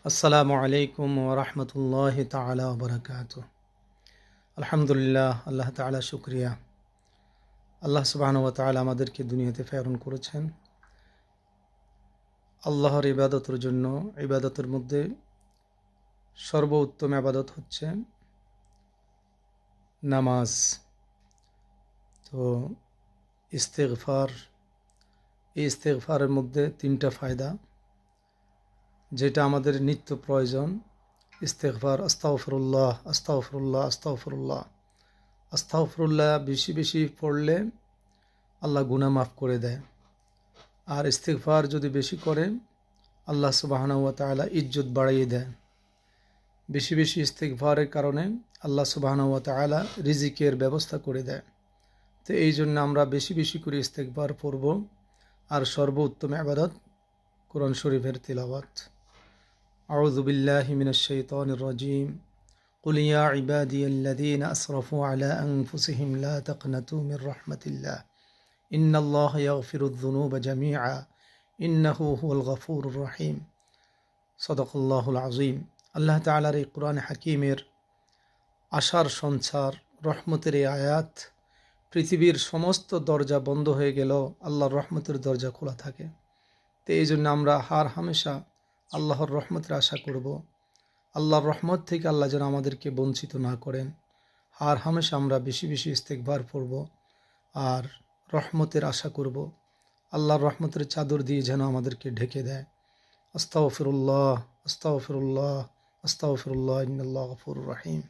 আসসালামু আলাইকুম ওয়া রাহমাতুল্লাহি তাআলা ওয়া বারাকাতুহু। আলহামদুলিল্লাহ, আল্লাহ তাআলা শুকরিয়া। আল্লাহ সুবহানাহু ওয়া তাআলা আমাদেরকে দুনিয়াতে প্রেরণ করেছেন আল্লাহর ইবাদতের জন্য। ইবাদতের মধ্যে সর্বোত্তম ইবাদত হচ্ছে নামাজ। তো ইস্তেগফার, এই ইস্তেগফারের মধ্যে তিনটা ফায়দা, যেটা আমাদের নিত্য প্রয়োজন। ইস্তেগফার, আস্তাগফিরুল্লাহ আস্তাগফিরুল্লাহ আস্তাগফিরুল্লাহ আস্তাগফিরুল্লাহ বেশি বেশি পড়লে আল্লাহ গুনাহ মাফ করে দেয়। আর ইস্তেগফার যদি বেশি করে আল্লাহ সুবহানাহু ওয়া তাআলা ইজ্জত বাড়িয়ে দেয়। বেশি বেশি ইস্তেগফারের কারণে আল্লাহ সুবহানাহু ওয়া তাআলা রিজিকের ব্যবস্থা করে দেয়। তো এই জন্য আমরা বেশি বেশি করে ইস্তেগফার পড়ব। আর সর্বোত্তম ইবাদত কোরআন শরীফের তিলাওয়াত। আউযু বিল্লাহি মিনাশ শাইতানির রাজীম। কুল ইয়া ইবাদিয়াল্লাযীনা আসরাফু আলা আনফুসিহিম লা তাকনাতু মির রাহমাতিল্লাহ ইন্নাল্লাহা ইয়াগফিরুয যুনুবা জামিআ ইন্নাহু হুয়াল গফুরুর রহিম। সাদাকাল্লাহুল আযীম। আল্লাহ তাআলার এই কোরআন হাকিমের আশার সঞ্চার, রহমতের এই আয়াত, পৃথিবীর সমস্ত দরজা বন্ধ হয়ে গেল আল্লাহর রহমতের দরজা খোলা থাকে। তো এই জন্য আমরা হামেশা আল্লাহর রহমতের আশা করব। আল্লাহর রহমত থেকে আল্লাহ যেন আমাদেরকে বঞ্চিত না করেন। হামেশা আমরা বেশি বেশি ইস্তেগফার পড়ব আর রহমতের আশা করব। আল্লাহর রহমতের চাদর দিয়ে যেন আমাদেরকে ঢেকে দেয়। আস্তাগফিরুল্লাহ আস্তাগফিরুল্লাহ আস্তাগফিরুল্লাহ ইন্নাল্লাহা গফুরুর রহিম।